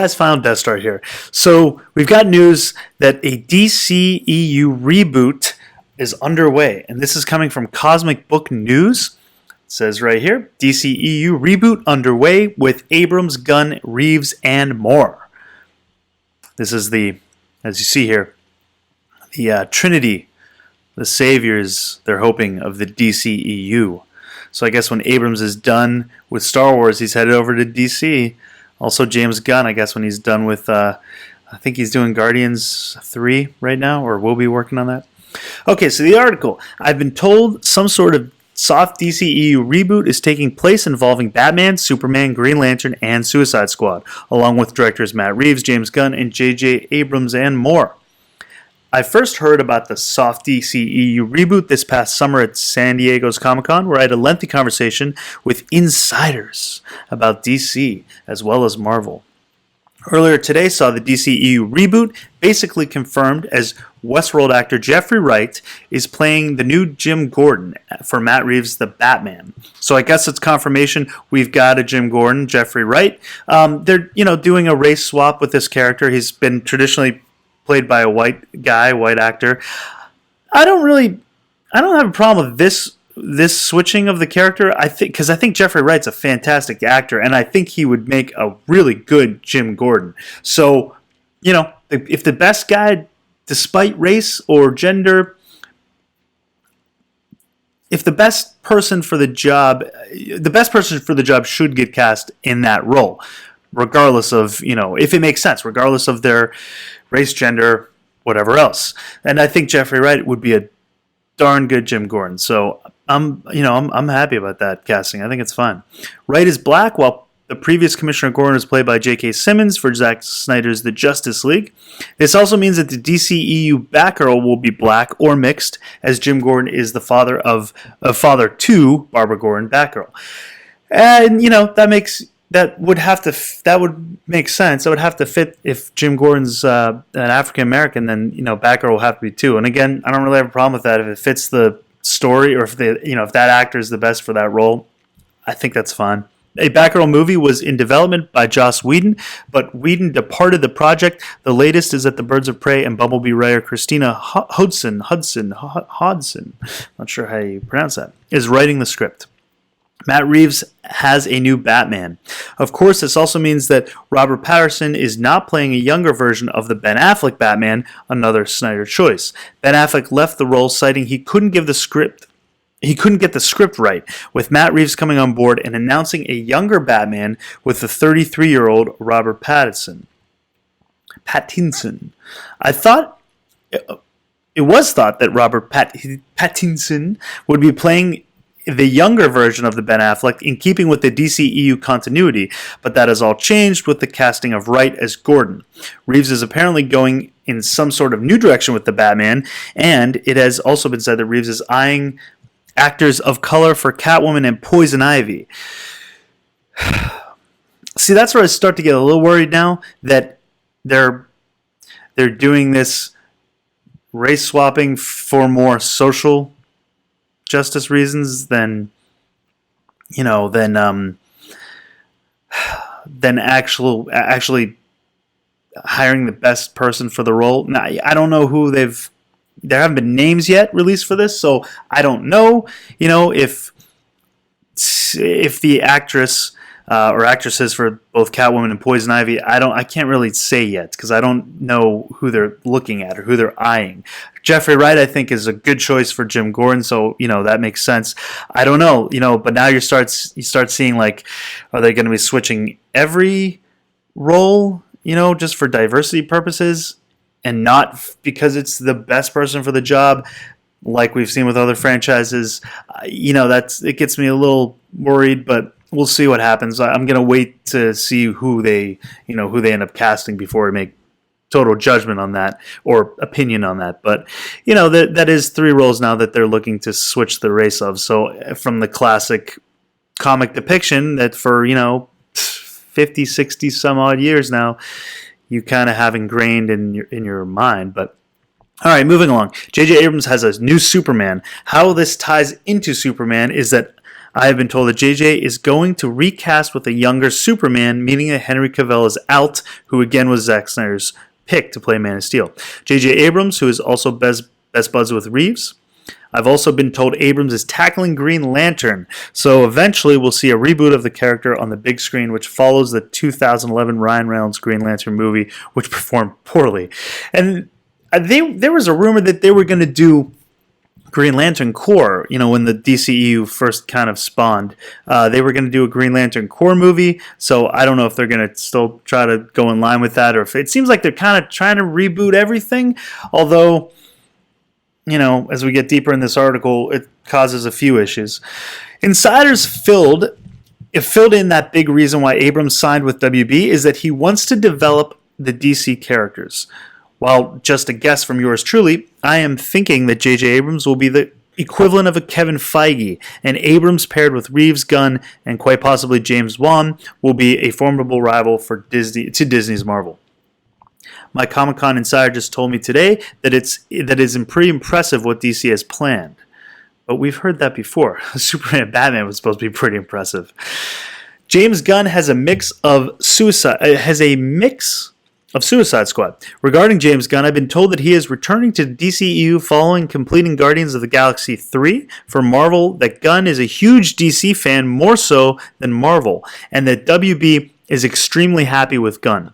guys, Final Death Star here. So we've got news that a DCEU reboot is underway, and this is coming from Cosmic Book News. It says right here, DCEU reboot underway with Abrams, Gunn, Reeves, and more. This is the, as you see here, the Trinity, the saviors, they're hoping, of the DCEU. So I guess when Abrams is done with Star Wars, he's headed over to DC. Also James Gunn, I guess when he's done with, I think he's doing Guardians 3 right now, or will be working on that. Okay, so the article. I've been told some sort of soft DCEU reboot is taking place involving Batman, Superman, Green Lantern, and Suicide Squad, along with directors Matt Reeves, James Gunn, and J.J. Abrams, and more. I first heard about the soft DCEU reboot this past summer at San Diego's Comic-Con, where I had a lengthy conversation with insiders about DC as well as Marvel. Earlier today saw the DCEU reboot basically confirmed as Westworld actor Jeffrey Wright is playing the new Jim Gordon for Matt Reeves' The Batman. So I guess it's confirmation we've got a Jim Gordon, Jeffrey Wright. They're doing a race swap with this character. He's been traditionally played by a white guy, white actor. I don't have a problem with this switching of the character. Because I think Jeffrey Wright's a fantastic actor, and I think he would make a really good Jim Gordon. So, if the best guy, despite race or gender, if the best person for the job should get cast in that role, regardless of, if it makes sense, regardless of their race, gender, whatever else. And I think Jeffrey Wright would be a darn good Jim Gordon. So I'm happy about that casting. I think it's fine. Wright is black, while the previous Commissioner Gordon was played by J.K. Simmons for Zack Snyder's The Justice League. This also means that the DCEU Batgirl will be black or mixed, as Jim Gordon is the father to Barbara Gordon, Batgirl. And that would make sense. That would have to fit if Jim Gordon's an African American, then Batgirl will have to be too. And again, I don't really have a problem with that if it fits the story, or if that actor is the best for that role. I think that's fine. A Batgirl movie was in development by Joss Whedon, but Whedon departed the project. The latest is that the Birds of Prey and Bumblebee writer Christina Hodson, not sure how you pronounce that, is writing the script. Matt Reeves has a new Batman. Of course, this also means that Robert Pattinson is not playing a younger version of the Ben Affleck Batman, another Snyder choice. Ben Affleck left the role citing he couldn't get the script right, with Matt Reeves coming on board and announcing a younger Batman with the 33-year-old Robert Pattinson. It was thought that Robert Pattinson would be playing the younger version of the Ben Affleck in keeping with the DCEU continuity, but that has all changed with the casting of Wright as Gordon. Reeves is apparently going in some sort of new direction with the Batman, and it has also been said that Reeves is eyeing actors of color for Catwoman and Poison Ivy. See, that's where I start to get a little worried now that they're doing this race swapping for more social justice reasons than actually hiring the best person for the role. Now, I don't know who there haven't been names yet released for this, so I don't know, if the actress or actresses for both Catwoman and Poison Ivy, I can't really say yet because I don't know who they're looking at or who they're eyeing. Jeffrey Wright, I think, is a good choice for Jim Gordon, so that makes sense. I don't know, but now you start seeing, like, are they going to be switching every role, just for diversity purposes, and not because it's the best person for the job, like we've seen with other franchises? It gets me a little worried, but we'll see what happens. I'm going to wait to see who they end up casting before I make total judgment on that or opinion on that. But, that is 3 roles now that they're looking to switch the race of. So from the classic comic depiction that for, 50, 60 some odd years now, you kind of have ingrained in your mind. But all right, moving along. J.J. Abrams has a new Superman. How this ties into Superman is that I have been told that JJ is going to recast with a younger Superman, meaning that Henry Cavill is out, who again was Zack Snyder's pick to play Man of Steel. J.J. Abrams, who is also best buds with Reeves. I've also been told Abrams is tackling Green Lantern, so eventually we'll see a reboot of the character on the big screen, which follows the 2011 Ryan Reynolds Green Lantern movie, which performed poorly. And there was a rumor that they were going to do Green Lantern Corps, when the DCEU first kind of spawned. They were going to do a Green Lantern Corps movie, so I don't know if they're going to still try to go in line with that, or if it seems like they're kind of trying to reboot everything, although, as we get deeper in this article, it causes a few issues. Insiders filled in that big reason why Abrams signed with WB is that he wants to develop the DC characters. While just a guess from yours truly, I am thinking that J.J. Abrams will be the equivalent of a Kevin Feige, and Abrams paired with Reeves, Gunn, and quite possibly James Wan will be a formidable rival for Disney's Marvel. My Comic-Con insider just told me today that it's pretty impressive what DC has planned. But we've heard that before. Superman and Batman was supposed to be pretty impressive. James Gunn has a mix of Suicide Squad. Regarding James Gunn, I've been told that he is returning to DCEU following completing Guardians of the Galaxy 3 for Marvel, that Gunn is a huge DC fan, more so than Marvel, and that WB is extremely happy with Gunn.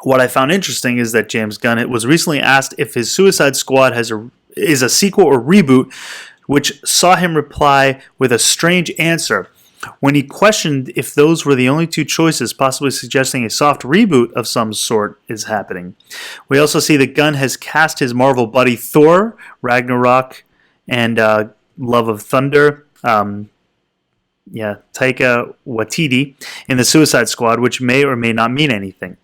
What I found interesting is that James Gunn was recently asked if his Suicide Squad is a sequel or reboot, which saw him reply with a strange answer when he questioned if those were the only two choices, possibly suggesting a soft reboot of some sort is happening. We also see that Gunn has cast his Marvel buddy Thor, Ragnarok, and Love of Thunder, Taika Waititi, in the Suicide Squad, which may or may not mean anything.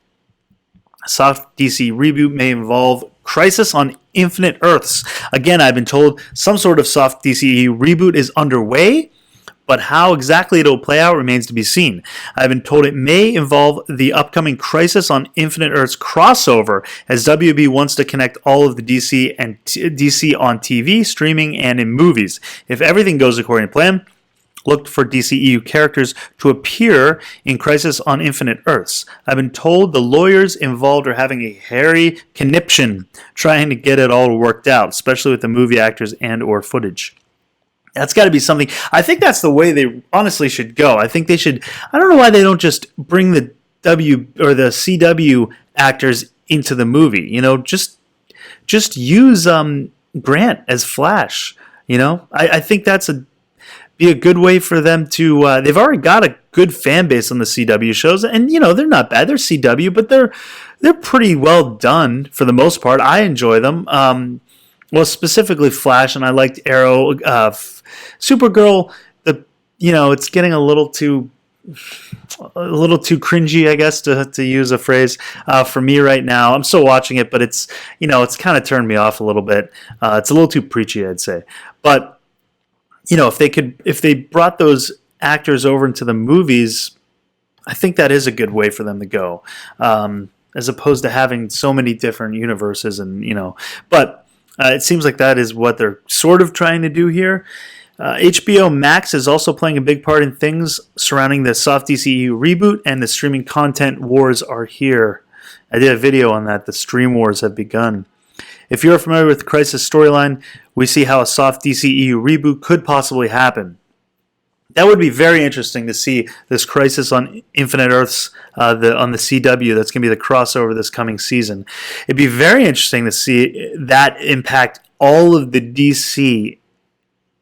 A soft DC reboot may involve Crisis on Infinite Earths. Again, I've been told some sort of soft DC reboot is underway, but how exactly it will play out remains to be seen. I've been told it may involve the upcoming Crisis on Infinite Earths crossover, as WB wants to connect all of the DC on TV, streaming, and in movies. If everything goes according to plan, look for DCEU characters to appear in Crisis on Infinite Earths. I've been told the lawyers involved are having a hairy conniption trying to get it all worked out, especially with the movie actors and or footage. That's got to be something. I think that's the way they honestly should go. I think they should. I don't know why they don't just bring the W or the CW actors into the movie. Just use Grant as Flash. I think that's be a good way for them to. They've already got a good fan base on the CW shows, and they're not bad. They're CW, but they're pretty well done for the most part. I enjoy them. Well, specifically Flash, and I liked Arrow, Supergirl. It's getting a little too cringy, I guess, to use a phrase, for me right now. I'm still watching it, but it's kind of turned me off a little bit. It's a little too preachy, I'd say. But if they brought those actors over into the movies, I think that is a good way for them to go, as opposed to having so many different universes but. It seems like that is what they're sort of trying to do here. HBO Max is also playing a big part in things surrounding the soft DCEU reboot, and the streaming content wars are here. I did a video on that. The stream wars have begun. If you're familiar with the Crisis storyline, we see how a soft DCEU reboot could possibly happen. That would be very interesting to see this Crisis on Infinite Earths on the CW. That's going to be the crossover this coming season. It'd be very interesting to see that impact all of the DC,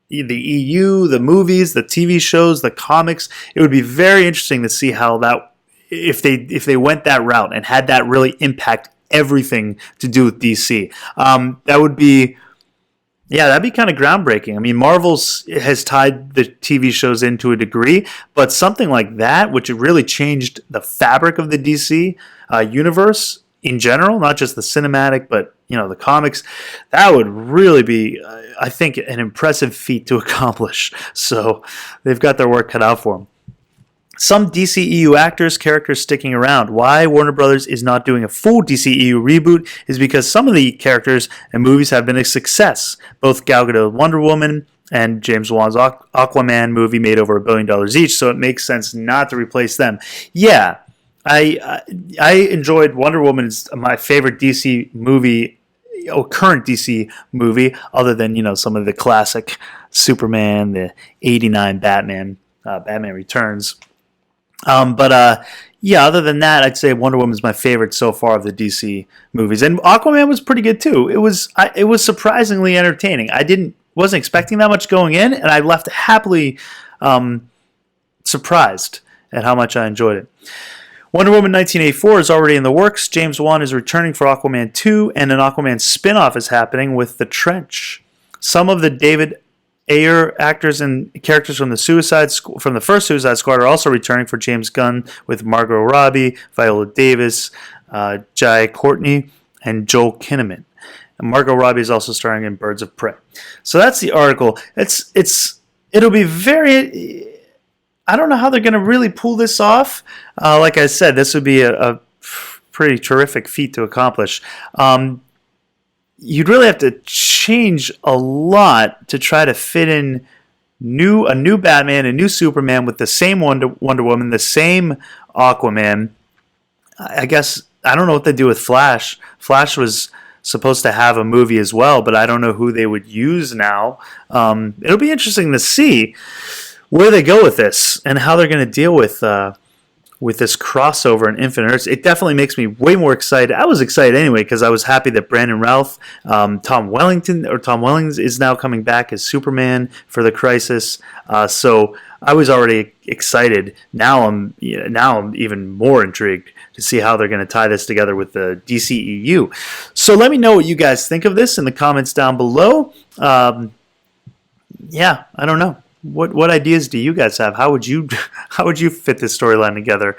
the EU, the movies, the TV shows, the comics. It would be very interesting to see how that, if they went that route and had that really impact everything to do with DC. That would be. Yeah, that'd be kind of groundbreaking. I mean, Marvel's has tied the TV shows in to a degree, but something like that, which really changed the fabric of the DC universe in general, not just the cinematic, but the comics, that would really be, I think, an impressive feat to accomplish. So they've got their work cut out for them. Some DCEU characters sticking around. Why Warner Brothers is not doing a full DCEU reboot is because some of the characters and movies have been a success. Both Gal Gadot Wonder Woman and James Wan's Aquaman movie made over $1 billion each, so it makes sense not to replace them. Yeah, I enjoyed Wonder Woman. It's my favorite DC movie, current DC movie, other than some of the classic Superman, the '89 Batman, Batman Returns. But yeah, other than that, I'd say Wonder Woman is my favorite so far of the DC movies, and Aquaman was pretty good too. It was surprisingly entertaining. Wasn't expecting that much going in, and I left happily surprised at how much I enjoyed it. Wonder Woman 1984 is already in the works. James Wan is returning for Aquaman 2, and an Aquaman spin-off is happening with The Trench. Some of the David Ayer actors and characters from the first Suicide Squad are also returning for James Gunn, with Margot Robbie, Viola Davis, Jai Courtney, and Joel Kinnaman. And Margot Robbie is also starring in Birds of Prey. So that's the article. It'll be very. I don't know how they're going to really pull this off. Like I said, this would be a pretty terrific feat to accomplish. You'd really have to change a lot to try to fit in a new Batman, a new Superman with the same Wonder Woman, the same Aquaman. I guess I don't know what they do with Flash. Flash was supposed to have a movie as well, but I don't know who they would use now. It'll be interesting to see where they go with this and how they're going to deal with this crossover in Infinite Earths. It definitely makes me way more excited. I was excited anyway because I was happy that Brandon Routh, Tom Wellings is now coming back as Superman for the Crisis. So I was already excited. Now I'm even more intrigued to see how they're going to tie this together with the DCEU. So let me know what you guys think of this in the comments down below. Yeah, I don't know. What ideas do you guys have? How would you fit this storyline together?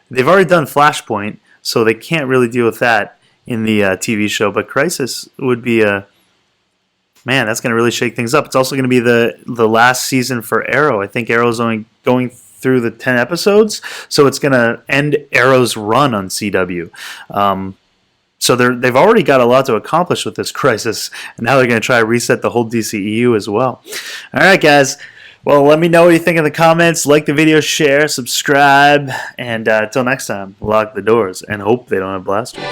They've already done Flashpoint, so they can't really deal with that in the TV show. But Crisis would be that's going to really shake things up. It's also going to be the last season for Arrow. I think Arrow's only going through the 10 episodes, so it's going to end Arrow's run on CW. So they've already got a lot to accomplish with this Crisis, and now they're going to try to reset the whole DCEU as well. All right, guys. Well, let me know what you think in the comments. Like the video, share, subscribe, and until next time, lock the doors and hope they don't have blasters.